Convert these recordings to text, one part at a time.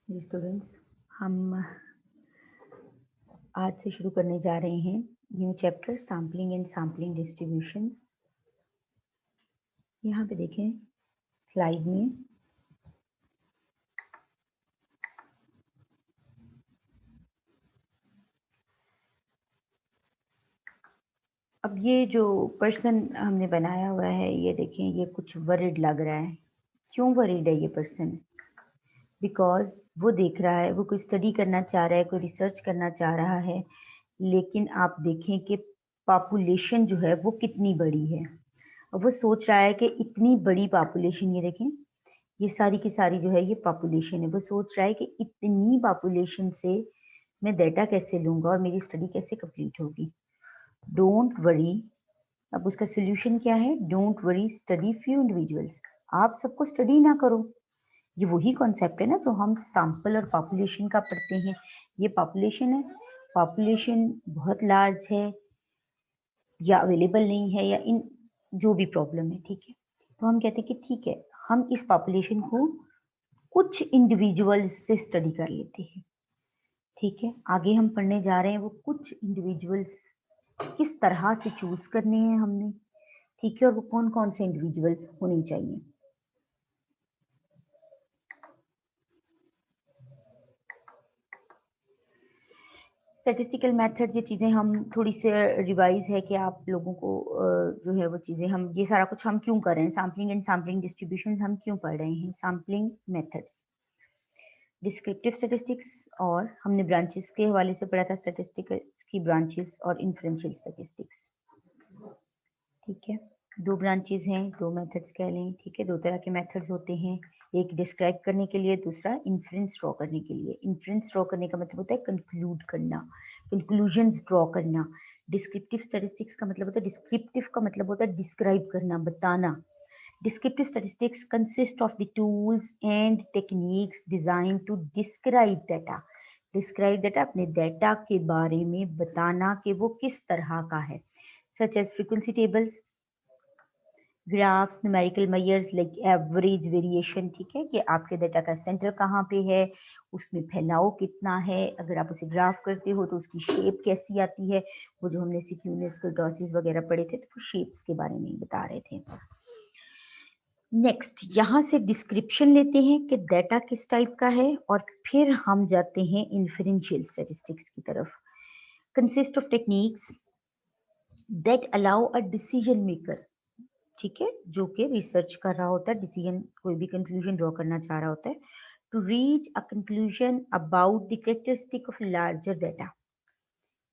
जी students, हम आज से शुरू करने जा रहे हैं new chapter sampling and sampling distributions. यहाँ पे देखें स्लाइड में अब ये जो पर्सन हमने बनाया हुआ है, ये देखें, ये कुछ वरिड लग रहा है। क्यों वरिड है ये पर्सन? बिकॉज वो देख रहा है, वो कोई स्टडी करना चाह रहा है, कोई रिसर्च करना चाह रहा है, लेकिन आप देखें कि पॉपुलेशन जो है वो कितनी बड़ी है। अब वो सोच रहा है कि इतनी बड़ी पॉपुलेशन, ये देखें, ये सारी की सारी जो है ये पॉपुलेशन है। वो सोच रहा है कि इतनी पॉपुलेशन से मैं डेटा कैसे लूंगा और मेरी स्टडी कैसे कंप्लीट होगी। Don't worry. अब उसका सोल्यूशन क्या है? Don't worry, study few individuals. आप सबको स्टडी ना करो। ये वही कॉन्सेप्ट है ना जो हम सैंपल और पॉपुलेशन का पढ़ते हैं। ये पॉपुलेशन है, पॉपुलेशन बहुत लार्ज है या अवेलेबल नहीं है या इन जो भी प्रॉब्लम है, ठीक है, तो हम कहते हैं कि ठीक है, हम इस पॉपुलेशन को कुछ इंडिविजुअल्स से स्टडी कर लेते हैं। ठीक है, आगे हम पढ़ने जा रहे हैं वो कुछ इंडिविजुअल्स किस तरह से चूज करने हैं हमने, ठीक है, और वो कौन कौन से इंडिविजुअल्स होने चाहिए। स्टैटिस्टिकल मेथड, ये चीज़ें हम थोड़ी सी रिवाइज है कि आप लोगों को जो है वो चीज़ें, हम ये सारा कुछ हम क्यों कर रहे हैं, सैम्पलिंग एंड सैम्पलिंग डिस्ट्रीब्यूशन हम क्यों पढ़ रहे हैं। सैम्पलिंग मेथड्स, डिस्क्रिप्टिव स्टैटिस्टिक्स, और हमने ब्रांचेस के हवाले से पढ़ा था स्टैटिस्टिक्स की ब्रांचेस और इन्फ्रेंशियल स्टैटिस्टिक्स। ठीक है, दो ब्रांचेस हैं, दो मेथड्स कह लें, ठीक है, दो तरह के मेथड्स होते हैं, एक डिस्क्राइब करने के लिए, दूसरा इन्फ्रेंस ड्रॉ करने के लिए। इन्फ्रेंस ड्रॉ करने का मतलब होता है कंक्लूड करना, कंक्लूजन्स ड्रॉ करना। डिस्क्रिप्टिव स्टैटिस्टिक्स का मतलब होता है, डिस्क्रिप्टिव का मतलब होता है डिस्क्राइब करना, बताना। Descriptive statistics consist of the tools and techniques designed to describe data. Describe data, अपने डेटा के बारे में बताना कि वो किस तरह का है, such as frequency tables, graphs, numerical measures like average variation, ठीक है, कि आपके डेटा का सेंटर कहाँ पे है, उसमें फैलाव कितना है, अगर आप उसे ग्राफ करते हो तो उसकी शेप कैसी आती है। वो जो हमने सिक्यूनेस कर्टोसिस वगैरह पढ़े थे तो वो शेप्स के बारे में बता रहे थे। नेक्स्ट, यहाँ से डिस्क्रिप्शन लेते हैं कि डेटा किस टाइप का है, और फिर हम जाते हैं इन्फरेंशियल स्टैटिस्टिक्स की तरफ। Consist of techniques that allow a decision maker, ठीक है, जो कि रिसर्च कर रहा होता है, डिसीजन, कोई भी कंक्लूजन ड्रॉ करना चाह रहा होता है, to reach a conclusion about the characteristic of larger data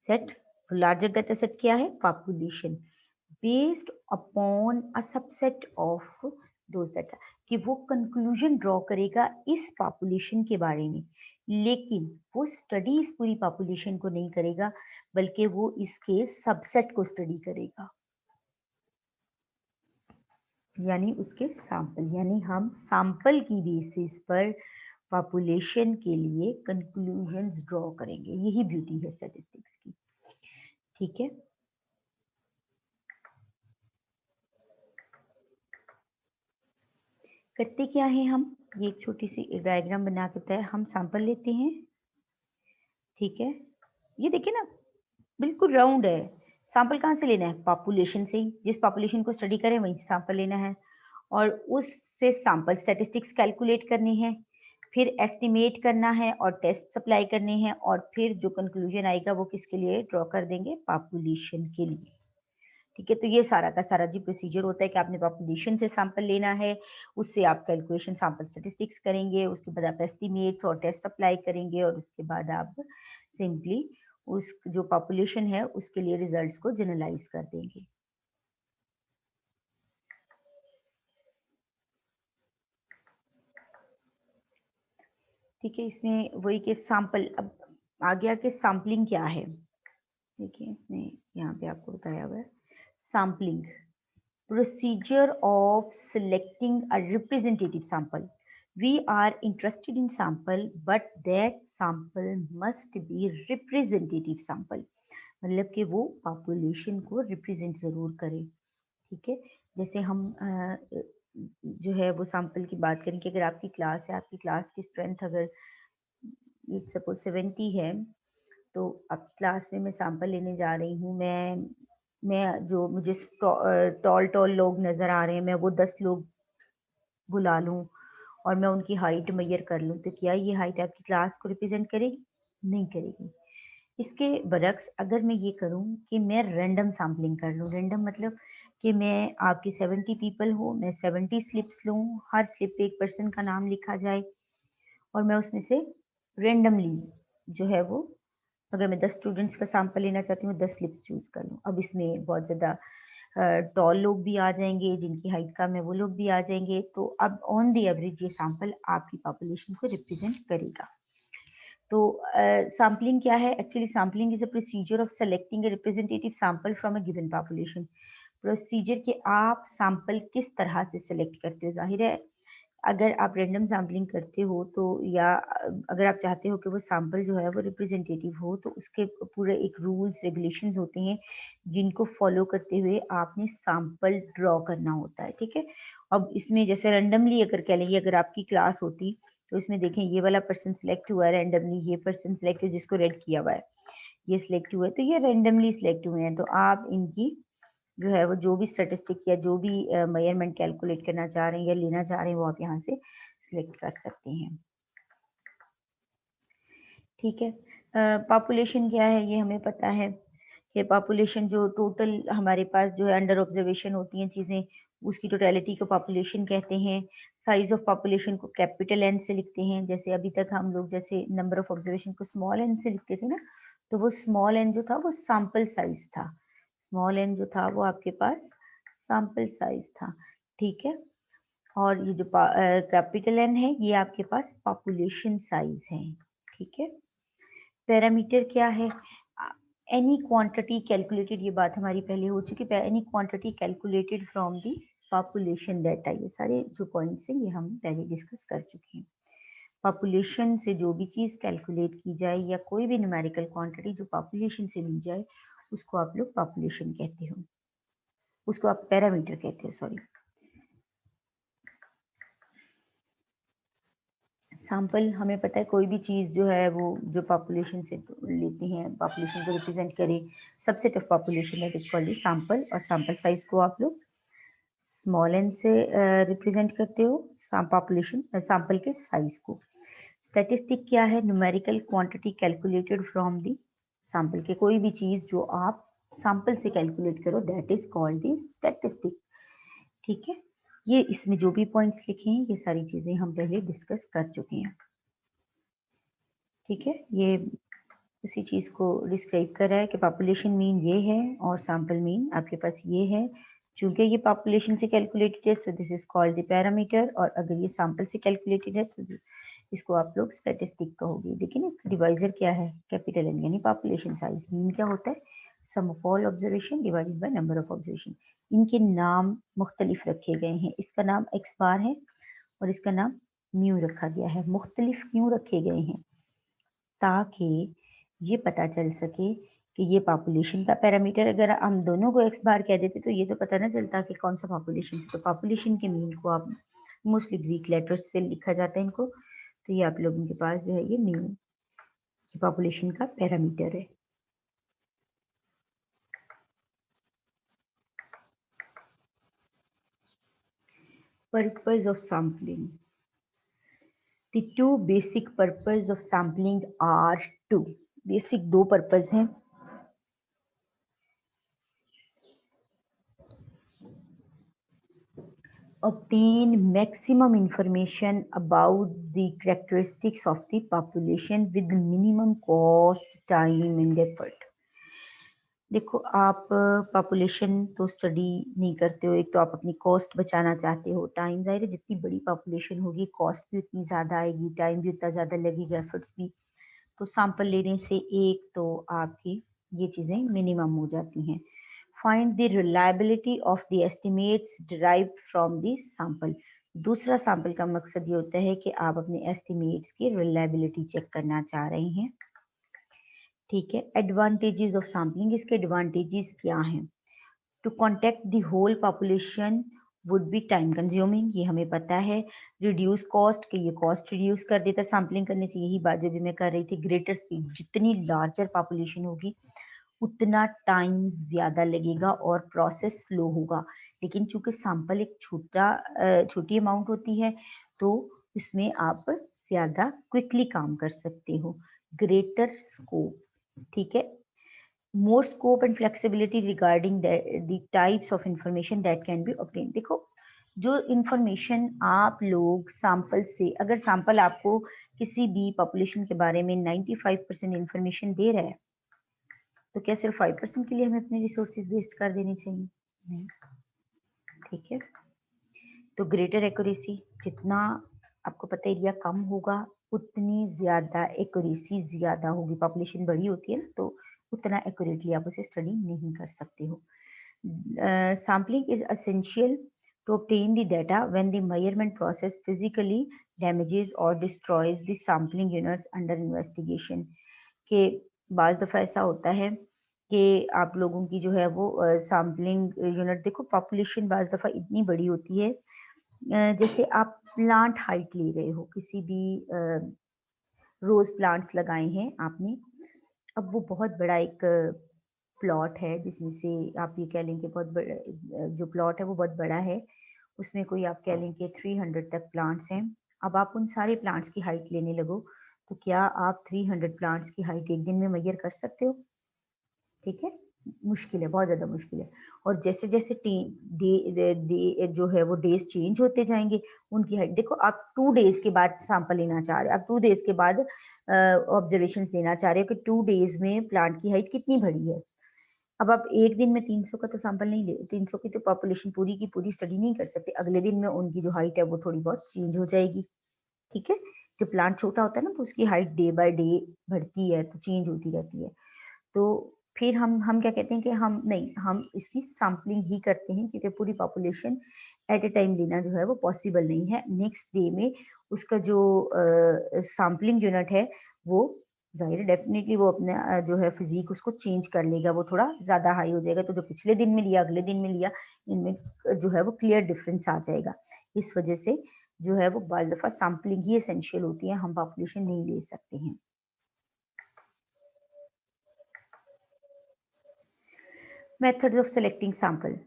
set. Larger data set क्या है? Population, based upon a subset of those data, कि वो कंक्लूजन ड्रॉ करेगा इस पॉपुलेशन के बारे में, लेकिन वो स्टडी इस पूरी पॉपुलेशन को नहीं करेगा, बल्कि वो इसके सबसेट को स्टडी करेगा, यानी उसके सैंपल, यानी हम सैंपल की बेसिस पर पॉपुलेशन के लिए कंक्लूजन्स ड्रॉ करेंगे। यही ब्यूटी है स्टैटिस्टिक्स की, ठीक है। करते क्या है हम, ये एक छोटी सी डायग्राम बना के तय हम सैंपल लेते हैं, ठीक है, ये देखिए ना, बिल्कुल राउंड है। सैंपल कहाँ से लेना है? पॉपुलेशन से ही, जिस पॉपुलेशन को स्टडी करें वहीं से सैंपल लेना है, और उससे सैंपल स्टैटिस्टिक्स कैलकुलेट करनी है, फिर एस्टिमेट करना है और टेस्ट सप्लाई करने हैं, और फिर जो कंक्लूजन आएगा वो किसके लिए ड्रॉ कर देंगे? पॉपुलेशन के लिए, ठीक है। तो ये सारा का सारा जी प्रोसीजर होता है कि आपने पॉपुलेशन से सैंपल लेना है, उससे आप कैलकुलेशन सैंपल स्टैटिस्टिक्स करेंगे, उसके बाद आप एस्टिमेट्स और टेस्ट अप्लाई करेंगे, और उसके बाद आप सिंपली उस जो पॉपुलेशन है उसके लिए रिजल्ट्स को जनरलाइज कर देंगे। ठीक है, इसमें वही के सैंपल, अब आ गया कि सैम्पलिंग क्या है। देखिए इसने यहाँ पे आपको बताया हुआ है sampling, procedure of selecting a representative sample. We are interested in sample, but that sample must be representative sample. मतलब कि वो पॉपुलेशन को रिप्रेजेंट जरूर करे, ठीक है। जैसे हम जो है वो सैंपल की बात करें कि अगर आपकी क्लास है, आपकी क्लास की स्ट्रेंथ अगर सपोज 70 है, तो अब क्लास में मैं सैंपल लेने जा रही हूँ। मैं जो मुझे टॉल टॉल लोग नज़र आ रहे हैं, मैं वो 10 लोग बुला लूँ और मैं उनकी हाइट मेजर कर लूँ, तो क्या ये हाइट आपकी क्लास को रिप्रेजेंट करेगी? नहीं करेगी। इसके बरक्स अगर मैं ये करूँ कि मैं रैंडम सैम्पलिंग कर लूँ, रैंडम मतलब कि मैं आपकी 70 पीपल हो, मैं 70 स्लिप्स लूँ, हर स्लिप पे एक पर्सन का नाम लिखा जाए और मैं उसमें से रैंडमली जो है वो, अगर मैं 10 स्टूडेंट्स का सैंपल लेना चाहती हूँ, 10 स्लिप्स चूज़ कर लूँ। अब इसमें बहुत ज़्यादा टॉल लोग भी आ जाएँगे, जिनकी हाइट कम है वो लोग भी आ जाएँगे, तो अब ऑन द एवरेज ये सैंपल आपकी पॉपुलेशन को रिप्रेजेंट करेगा। तो सैम्पलिंग क्या है? Actually sampling is a procedure of selecting a representative sample from a given population. Procedure कि आप सैंपल किस तरह से सेलेक्ट करते हो। ज़ाहिर है अगर आप रैंडम सैम्पलिंग करते हो तो, या अगर आप चाहते हो कि वो सैंपल जो है वो रिप्रेजेंटेटिव हो, तो उसके पूरे एक रूल्स रेगुलेशंस होते हैं जिनको फॉलो करते हुए आपने सैंपल ड्रॉ करना होता है, ठीक है। अब इसमें जैसे रैंडमली अगर कह लेंगे, अगर आपकी क्लास होती तो इसमें देखें ये वाला पर्सन सिलेक्ट हुआ है रैंडमली, ये पर्सन सिलेक्ट है जिसको रेड किया हुआ है, ये सिलेक्ट हुआ है, तो ये रैंडमली सिलेक्ट हुए हैं, तो आप इनकी जो है वो जो भी स्टैटिस्टिक या जो भी मेजरमेंट कैलकुलेट करना चाह रहे हैं या लेना चाह रहे हैं वो आप यहाँ से सिलेक्ट कर सकते हैं, ठीक है। पॉपुलेशन क्या है ये हमें पता है कि पॉपुलेशन जो टोटल हमारे पास जो है अंडर ऑब्जर्वेशन होती हैं चीज़ें, उसकी टोटलिटी को पॉपुलेशन कहते हैं। साइज ऑफ पॉपुलेशन को कैपिटल एन से लिखते हैं, जैसे अभी तक हम लोग जैसे नंबर ऑफ ऑब्जर्वेशन को स्मॉल एन से लिखते थे ना, तो वो स्मॉल एन जो था वो सैंपल साइज था, स्मॉल एन जो था वो आपके पास सैंपल साइज था, ठीक है। और ये जो कैपिटल एन है ये आपके पास पॉपुलेशन साइज है, ठीक है। पैरामीटर क्या है? एनी क्वांटिटी कैलकुलेटेड, ये बात हमारी पहले हो चुकी है, any quantity calculated from the population data, ये सारे जो पॉइंट्स हैं ये हम पहले डिस्कस कर चुके हैं। पॉपुलेशन से जो भी चीज़ कैलकुलेट की जाए या कोई भी न्यूमेरिकल क्वांटिटी जो पॉपुलेशन से ली जाए उसको आप लोग पॉपुलेशन कहते हो, उसको आप पैरामीटर कहते हो, सॉरी। सैंपल हमें पता है कोई भी चीज़ जो है वो जो पॉपुलेशन से लेते हैं, पॉपुलेशन को रिप्रेजेंट करे, subset of population that is called sample, और सैंपल साइज को आप लोग स्मॉल एन से रिप्रेजेंट करते हो, पॉपुलेशन सैंपल के साइज को। स्टैटिस्टिक क्या है? Numerical quantity calculated from the sample, के कोई भी चीज़ जो आप सैंपल से कैलकुलेट करो that is called the statistic, ठीक है। ये इसमें जो भी पॉइंट्स लिखे हैं ये सारी चीज़ें हम पहले डिस्कस कर चुके हैं, ठीक है। ये उसी चीज़ को डिस्क्राइब कर रहा है कि पॉपुलेशन मीन ये है और सैंपल मीन आपके पास ये है। चूंकि ये पॉपुलेशन से कैलकुलेटेड है so this is called the parameter, और अगर ये सैंपल से कैलकुलेटेड है तो इसको आप लोग स्टैटिस्टिक कहोगे। लेकिन इसका डिवाइजर क्या है? कैपिटल एन, यानी पॉपुलेशन साइज। मीन क्या होता है? Sum of all observation divided by number of observation. इनके नाम मुख्तलिफ रखे गए हैं, इसका नाम एक्स बार है और इसका नाम म्यू रखा गया है। मुख्तलिफ क्यों रखे गए हैं? ताकि ये पता चल सके कि ये पॉपुलेशन का पैरामीटर, अगर हम दोनों को एक्स बार कह देते तो ये तो पता ना चलता कि कौन सा पॉपुलेशन है। तो पॉपुलेशन के मीन को आप मोस्टली ग्रीक लेटर्स से लिखा जाता है इनको, तो ये आप लोगों के पास जो है ये मीन, ये पॉपुलेशन का पैरामीटर है। Purpose of sampling, the two basic purpose of sampling are two. Basic दो पर्पज हैं। obtain maximum information about the characteristics of the population with minimum cost, time and effort। देखो आप population तो study नहीं करते हो, एक तो आप अपनी कॉस्ट बचाना चाहते हो, टाइम, जाहिर है जितनी बड़ी पॉपुलेशन होगी कॉस्ट भी उतनी ज़्यादा आएगी, टाइम भी उतना ज़्यादा लगेगा, एफर्ट्स भी। तो सैंपल लेने से एक तो आपकी ये चीज़ें मिनिमम हो जाती हैं। Find the reliability of the estimates derived from the sample. दूसरा सैंपल का मकसद ये होता है कि आप अपने एस्टिमेट्स की रिलायबिलिटी चेक करना चाह रहे हैं, ठीक है। एडवांटेजेस ऑफ सैम्पलिंग, इसके एडवांटेजेस क्या हैं? To contact the whole population would be time consuming, ये हमें पता है। रिड्यूस कॉस्ट, कि ये कॉस्ट रिड्यूस कर देता सैम्पलिंग करने से, यही बात जो भी मैं कर रही थी। ग्रेटर स्पीड, जितनी लार्जर पॉपुलेशन होगी उतना टाइम ज़्यादा लगेगा और प्रोसेस स्लो होगा। लेकिन चूँकि सैंपल एक छोटी अमाउंट होती है, तो इसमें आप ज़्यादा क्विकली काम कर सकते हो। ग्रेटर स्कोप, ठीक है। More scope and flexibility regarding the types of information that can be obtain. देखो, जो इंफॉर्मेशन आप लोग सैंपल से, अगर सैंपल आपको किसी भी पॉपुलेशन के बारे में 95% इंफॉर्मेशन दे रहा है, तो क्या सिर्फ 5% के लिए हमें अपने रिसोर्सेज वेस्ट कर देने चाहिए? नहीं, ठीक है। तो ग्रेटर एक्यूरेसी, जितना आपको पता है एरिया कम होगा उतनी ज़्यादा एक्यूरेसी ज़्यादा होगी। पॉपुलेशन बड़ी होती है ना, तो उतना एक्यूरेटली आप उसे स्टडी नहीं कर सकते हो। Sampling is essential to obtain the data when the measurement process physically damages or destroys the sampling units under investigation। के बाज़ दफ़ा ऐसा होता है कि आप लोगों की जो है वो सैम्पलिंग यूनिट, देखो पॉपुलेशन बाज़ दफ़ा इतनी बड़ी होती है, जैसे आप प्लांट हाइट ले रहे हो, किसी भी रोज़ प्लांट्स लगाए हैं आपने, अब वो बहुत बड़ा एक प्लॉट है जिसमें से आप ये कह लें कि बहुत बड़ा, जो प्लॉट है वो बहुत बड़ा है, उसमें कोई आप कह लें कि 300 तक प्लांट्स हैं। अब आप उन सारे प्लांट्स की हाइट लेने लगो, तो क्या आप 300 प्लांट्स की हाइट एक दिन में मेजर कर सकते हो? ठीक है, मुश्किल है, बहुत ज़्यादा मुश्किल है। और जैसे-जैसे टी डे दे दे जो है वो डेज़ चेंज होते जाएँगे, उनकी हाइट देखो, आप 2 डेज़ के बाद सैंपल लेना चाह रहे हो, आप 2 डेज़ के बाद ऑब्जर्वेशंस लेना चाह रहे हो कि 2 डेज़ में प्लांट की हाइट कितनी बढ़ी है। अब आप 1 दिन में 300 का तो सैंपल नहीं ले, 300 की तो पॉपुलेशन पूरी की पूरी स्टडी नहीं कर सकते। अगले दिन में उनकी जो हाइट है वो थोड़ी बहुत चेंज हो जाएगी, ठीक है? जब प्लांट छोटा होता है ना, तो उसकी हाइट डे बाय डे बढ़ती है, तो चेंज होती रहती है। तो फिर हम क्या कहते हैं कि हम नहीं, हम इसकी सैंपलिंग ही करते हैं, क्योंकि पूरी पॉपुलेशन एट अ टाइम लेना जो है वो पॉसिबल नहीं है। नेक्स्ट डे में उसका जो सैंपलिंग यूनिट है वो, ज़ाहिर है डेफिनिटली वो अपने जो है फिज़िक उसको चेंज कर लेगा, वो थोड़ा ज़्यादा हाई हो जाएगा। तो जो पिछले दिन में लिया, अगले दिन में लिया, इनमें जो है वो क्लियर डिफरेंस आ जाएगा। इस वजह से जो है वो बाज़ दफ़ा सैंपलिंग ही एसेंशियल होती है, हम पॉपुलेशन नहीं ले सकते हैं। Method of selecting sample.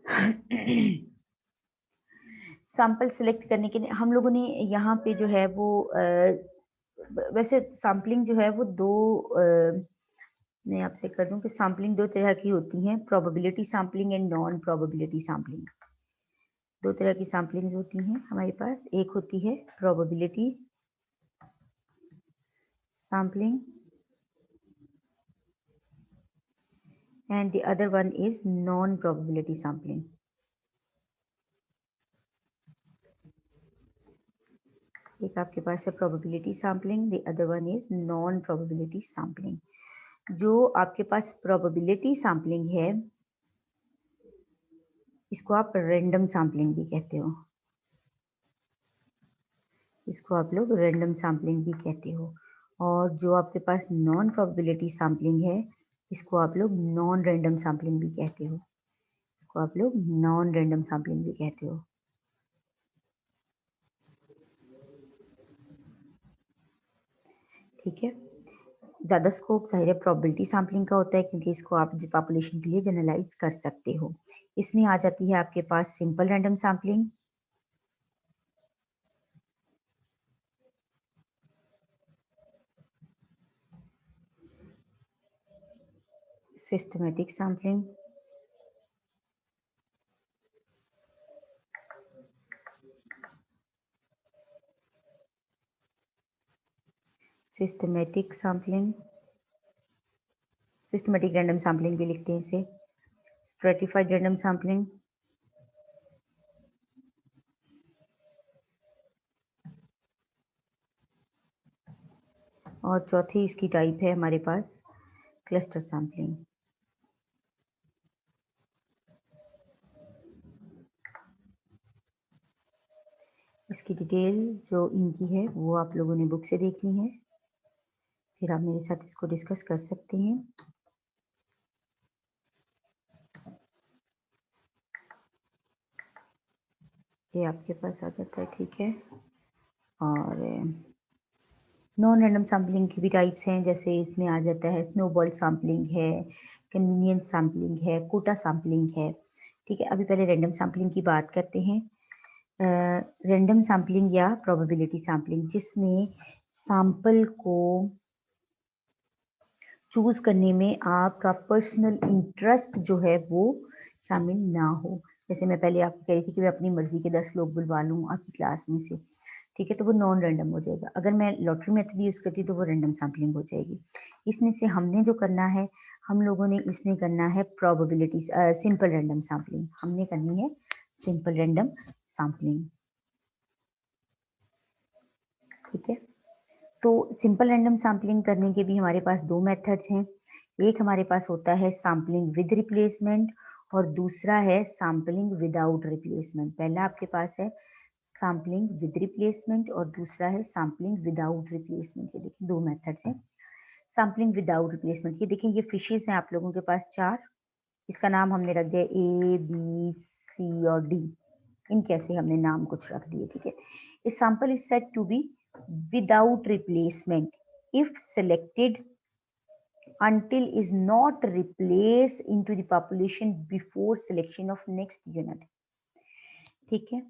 Sample select करने के लिए हम लोगों ने यहाँ पे जो है वो वैसे सैंपलिंग जो है वो दो, मैं आपसे कर दूं कि सैंपलिंग दो तरह की होती हैं, probability sampling and non probability sampling. दो तरह की सैंपलिंग होती हैं हमारे पास, एक होती है probability sampling and the other one is non probability sampling. एक आपके पास है probability sampling, the other one is non probability sampling. जो आपके पास प्रोबेबिलिटी सैंपलिंग है, इसको आप रैंडम सैंपलिंग भी कहते हो, इसको आप लोग रैंडम सैंपलिंग भी कहते हो। और जो आपके पास नॉन प्रोबेबिलिटी सैंपलिंग है, इसको आप लोग नॉन रैंडम सैंपलिंग भी कहते हो, इसको आप लोग नॉन रैंडम सैंपलिंग भी कहते हो। ठीक है, ज़्यादा स्कोप ज़ाहिर है प्रोबेबिलिटी सैंपलिंग का होता है, क्योंकि इसको आप पॉपुलेशन के लिए जनरलाइज कर सकते हो। इसमें आ जाती है आपके पास simple random sampling, systematic sampling, systematic sampling, systematic random sampling भी लिखते हैं इसे, स्ट्रेटिफाइड रैंडम सैंपलिंग, और चौथी इसकी टाइप है हमारे पास क्लस्टर सैंपलिंग। इसकी डिटेल जो इनकी है वो आप लोगों ने बुक से देखनी है, फिर आप मेरे साथ इसको डिस्कस कर सकते हैं। ये आपके पास आ जाता है, ठीक है। और नॉन रैंडम सैम्पलिंग की भी टाइप्स हैं, जैसे इसमें आ जाता है स्नोबॉल सैम्पलिंग है, कन्वीनियंस सैम्पलिंग है, कोटा सैम्पलिंग है, ठीक है। अभी पहले रैंडम सैम्पलिंग की बात करते हैं। रैंडम सैम्पलिंग या प्रोबेबिलिटी सैम्पलिंग, जिसमें सैंपल को चूज करने में आपका पर्सनल इंटरेस्ट जो है वो शामिल ना हो। जैसे मैं पहले आपको कह रही थी कि मैं अपनी मर्जी के 10 लोग बुलवा लूँ आपकी क्लास में से, ठीक है, तो वो नॉन रैंडम हो जाएगा। अगर मैं लॉटरी मेथड यूज करती तो वो रैंडम सैम्पलिंग हो जाएगी। इसमें से हमने जो करना है, हम लोगों ने इसमें करना है प्रोबेबिलिटी सिंपल रैंडम सैम्पलिंग, हमने करनी है सिंपल रैंडम सैम्पलिंग, ठीक है। तो सिंपल रैंडम सैम्पलिंग करने के भी हमारे पास दो मेथड्स हैं। एक हमारे पास होता है सैम्पलिंग विद रिप्लेसमेंट और दूसरा है सैम्पलिंग विदाउट रिप्लेसमेंट। पहला आपके पास है सैम्पलिंग विद रिप्लेसमेंट और दूसरा है सैम्पलिंग विदाउट रिप्लेसमेंट। ये देखिए दो मेथड्स हैं। सैम्पलिंग विदाउट रिप्लेसमेंट, ये देखिए ये फिशेस हैं आप लोगों के पास 4, इसका नाम हमने रख दिया A, B, C और D। इनके ऐसे हमने नाम कुछ रख दिए, ठीक है। A sample is said to be without replacement if selected until is not replaced into the population before selection of next unit, ठीक है।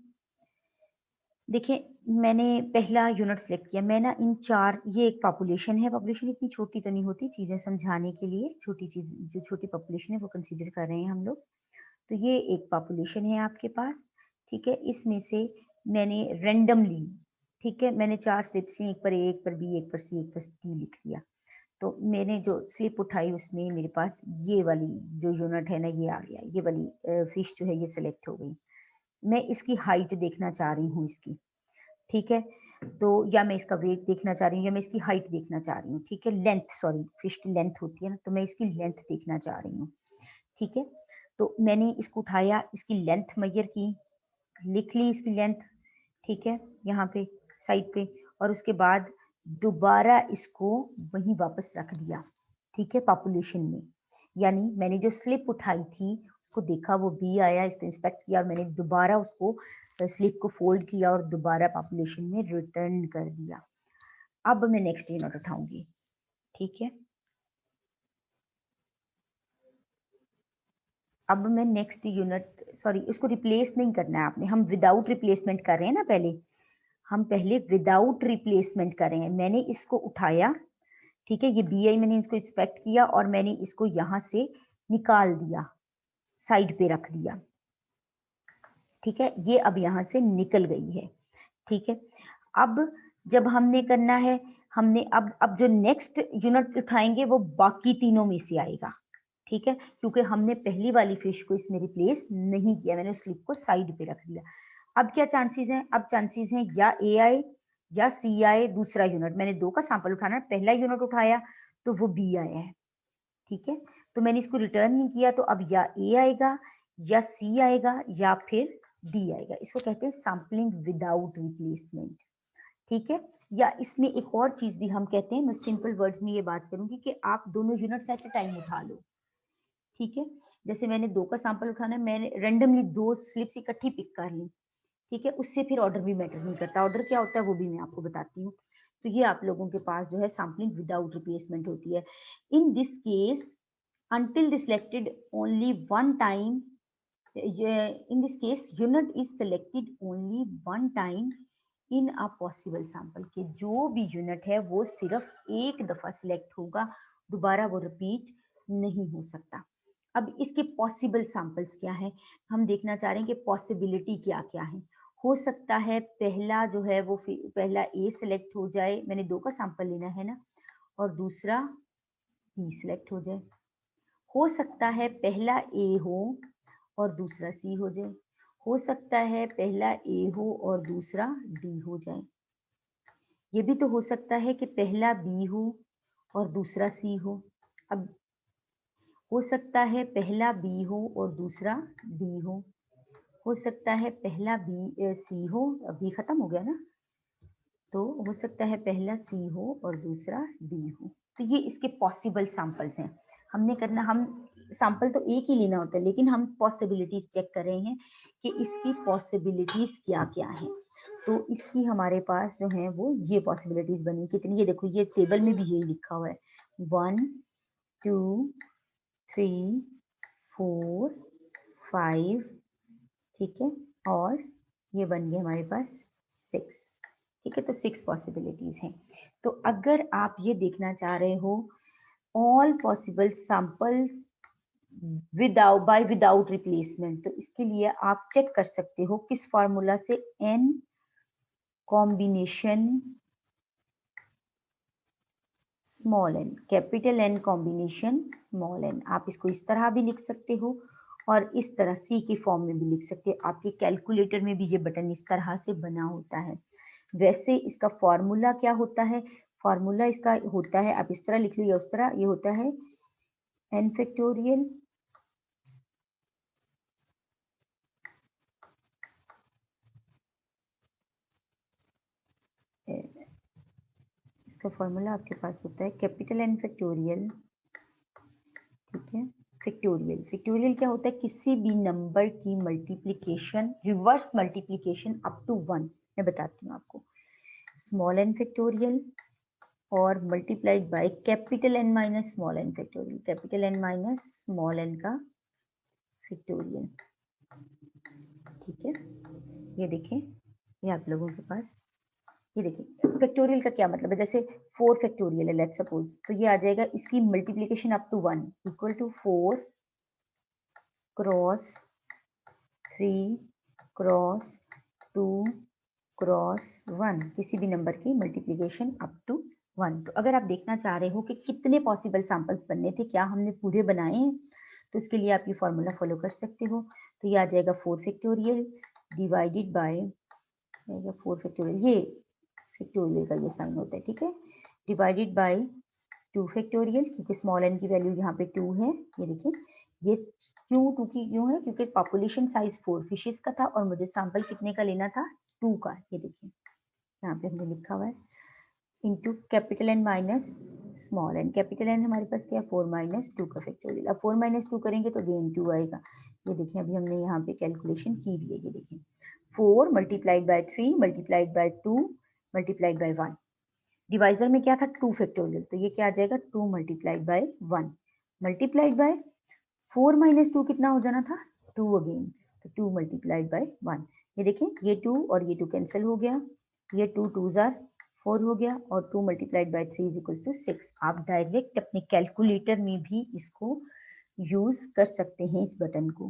देखिए मैंने पहला यूनिट सेलेक्ट किया, मैं ना इन 4, ये एक पॉपुलेशन है, पॉपुलेशन इतनी छोटी तो नहीं होती, चीजें समझाने के लिए छोटी चीज, जो छोटी पॉपुलेशन है वो कंसीडर कर रहे हैं हम लोग। तो ये एक पॉपुलेशन है आपके पास, ठीक है। इसमें से मैंने रेंडमली, ठीक है, मैंने 4 स्लिप्स ली, एक पर ए, एक पर बी, एक पर सी, एक पर डी लिख दिया। तो मैंने जो स्लिप उठाई उसमें मेरे पास ये वाली जो यूनिट है ना ये आ गया, ये वाली फिश जो है ये सिलेक्ट हो गई। मैं इसकी हाइट देखना चाह रही हूँ इसकी, ठीक है। तो या मैं इसका वेट देखना चाह रही हूँ या मैं इसकी हाइट देखना चाह रही हूँ, ठीक है। लेंथ, सॉरी, फिश की लेंथ होती है ना, तो मैं इसकी लेंथ देखना चाह रही हूँ, ठीक है। तो मैंने इसको उठाया, इसकी लेंथ मेजर की, लिख ली इसकी लेंथ, ठीक है, यहाँ पे साइड पे, और उसके बाद दोबारा इसको वहीं वापस रख दिया, ठीक है, पॉपुलेशन में। यानी मैंने जो स्लिप उठाई थी उसको देखा, वो बी आया, इसको इंस्पेक्ट किया और मैंने दोबारा उसको स्लिप को फोल्ड किया और दोबारा पॉपुलेशन में रिटर्न कर दिया। अब मैं नेक्स्ट यूनिट उठाऊंगी, ठीक है। अब मैं नेक्स्ट यूनिट, सॉरी, उसको रिप्लेस नहीं करना है आपने, हम विदाउट रिप्लेसमेंट कर रहे हैं ना, पहले विदाउट रिप्लेसमेंट कर रहे हैं। मैंने इसको उठाया, ठीक है, ये बी आई, मैंने इसको इंस्पेक्ट किया और मैंने इसको यहां से निकाल दिया, साइड पे रख दिया, ठीक है। ये अब यहां से निकल गई है, ठीक है। अब जब हमने करना है, हमने अब जो नेक्स्ट यूनिट उठाएंगे वो बाकी तीनों में से आएगा, ठीक है, क्योंकि हमने पहली वाली फिश को इसमें रिप्लेस नहीं किया, मैंने उस स्लिप को साइड पे रख दिया। अब क्या चांसेस हैं? अब चांसेस हैं या ए आए या सी आए, दूसरा यूनिट। मैंने 2 का सैंपल उठाना है, पहला यूनिट उठाया तो वो बी आया है, ठीक है। तो मैंने इसको रिटर्न नहीं किया, तो अब या ए आएगा या सी आएगा या फिर डी आएगा। इसको कहते हैं सैम्पलिंग विदाउट रिप्लेसमेंट, ठीक है। या इसमें एक और चीज भी हम कहते हैं, मैं सिंपल वर्ड्स में ये बात करूंगी कि आप दोनों यूनिट्स एट ए टाइम उठा लो, ठीक है। जैसे मैंने 2 का सैंपल उठाना है, मैंने रेंडमली 2 स्लिप्स इकट्ठी पिक कर ली, ठीक है। उससे फिर ऑर्डर भी मैटर नहीं करता, ऑर्डर क्या होता है वो भी मैं आपको बताती हूँ। तो ये आप लोगों के पास जो है सैम्पलिंग विदाउट रिप्लेसमेंट होती है। In this case until the selected only one time, in this case unit is selected only one time in a possible sample, कि जो भी यूनिट है वो सिर्फ एक दफा सिलेक्ट होगा, दोबारा वो रिपीट नहीं हो सकता। अब इसके पॉसिबल सैंपल्स क्या है, हम देखना चाह रहे हैं कि पॉसिबिलिटी क्या क्या है। हो सकता है पहला जो है वो पहला ए सिलेक्ट हो जाए, मैंने 2 का सैंपल लेना है ना, और दूसरा बी सिलेक्ट हो जाए। हो सकता है पहला ए हो और दूसरा सी हो जाए। हो सकता है पहला ए हो और दूसरा डी हो जाए। ये भी तो हो सकता है कि पहला बी हो और दूसरा सी हो। अब हो सकता है पहला बी हो और दूसरा डी हो सकता है पहला बी सी हो, बी खत्म हो गया ना, तो हो सकता है पहला सी हो और दूसरा डी हो। तो ये इसके पॉसिबल सैंपल्स हैं। हमने करना, हम सैंपल तो एक ही लेना होता है, लेकिन हम पॉसिबिलिटीज चेक कर रहे हैं कि इसकी पॉसिबिलिटीज क्या क्या हैं। तो इसकी हमारे पास जो है वो ये पॉसिबिलिटीज बनी कितनी, ये देखो ये टेबल में भी यही लिखा हुआ है 1 2 3 4 5, ठीक है, और ये बन गया हमारे पास 6, ठीक है। तो 6 पॉसिबिलिटीज हैं। तो अगर आप ये देखना चाह रहे हो all possible samples without replacement, तो इसके लिए आप चेक कर सकते हो किस फॉर्मूला से n combination small n, capital N combination small n। आप इसको इस तरह भी लिख सकते हो और इस तरह C के फॉर्म में भी लिख सकते हो। आपके कैलकुलेटर में भी ये बटन इस तरह से बना होता है। वैसे इसका फॉर्मूला क्या होता है, फॉर्मूला इसका होता है, आप इस तरह लिख लो या उस तरह, ये होता है n फैक्टोरियल इसका फॉर्मूला आपके पास होता है कैपिटल N फैक्टोरियल, ठीक है। फैक्टोरियल, फैक्टोरियल क्या होता है, किसी भी नंबर की multiplication, reverse multiplication up to 1। मैं बताती हूँ आपको, स्मॉल n फैक्टोरियल और multiplied by capital N minus small n factorial, capital N minus small n का फैक्टोरियल, ठीक है। ये देखें, ये आप लोगों के पास, ये देखिए फैक्टोरियल का क्या मतलब है, जैसे 4 फैक्टोरियल है लेट्स सपोज, तो ये आ जाएगा इसकी multiplication up to 1 equal to 4 cross 3 cross 2 cross 1, किसी भी नंबर की मल्टीप्लिकेशन अप टू 1। तो अगर आप देखना चाह रहे हो कि कितने पॉसिबल सैंपल्स बनने थे, क्या हमने पूरे बनाए हैं, तो इसके लिए आप ये फॉर्मूला फॉलो कर सकते हो। तो ये आ जाएगा 4 फैक्टोरियल डिवाइडेड बाय 4 फैक्टोरियल, ये फैक्टोरियल का ये साइन होता है, ठीक है, डिवाइडेड बाय 2 फैक्टोरियल, क्योंकि स्मॉल n की वैल्यू यहाँ पे 2 है। ये देखिए, ये क्यों 2 की क्यों है, क्योंकि पॉपुलेशन साइज 4 फिशेस का था और मुझे सैंपल कितने का लेना था, 2 का। ये देखिए यहाँ पे हमने लिखा हुआ है into capital N minus small n, capital N हमारे पास क्या है 4 माइनस 2 का फैक्टोरियल। अब 4 माइनस 2 करेंगे तो अगेन 2 आएगा। ये देखिए अभी हमने यहाँ पे कैलकुलेशन की भी है, ये देखिए 4 multiplied by 3 multiplied by 2 multiplied bye 1, divisor में क्या था 2 फैक्टोरियल, तो ये क्या आ जाएगा 2 multiplied bye 1 multiplied by 4 minus 2 कितना हो जाना था 2 अगेन, तो 2 मल्टीप्लाइड बाय 1। ये देखें ये 2 और ये 2 कैंसिल हो गया, ये 2 2 जार 4 हो गया और 2 multiplied by 3 is equal to 6। आप डायरेक्ट अपने कैलकुलेटर में भी इसको यूज कर सकते हैं इस बटन को,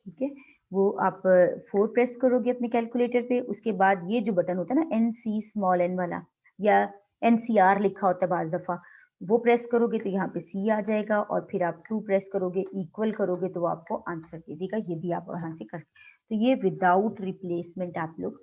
ठीक है। वो आप 4 प्रेस करोगे अपने कैलकुलेटर पे, उसके बाद ये जो बटन होता है ना NC स्मॉल n वाला या NCR लिखा होता है बाज दफा, वो प्रेस करोगे तो यहाँ पे C आ जाएगा और फिर आप 2 प्रेस करोगे इक्वल करोगे तो वो आपको आंसर दे देगा। ये भी आप वहां से कर, तो ये विदाउट रिप्लेसमेंट आप लोग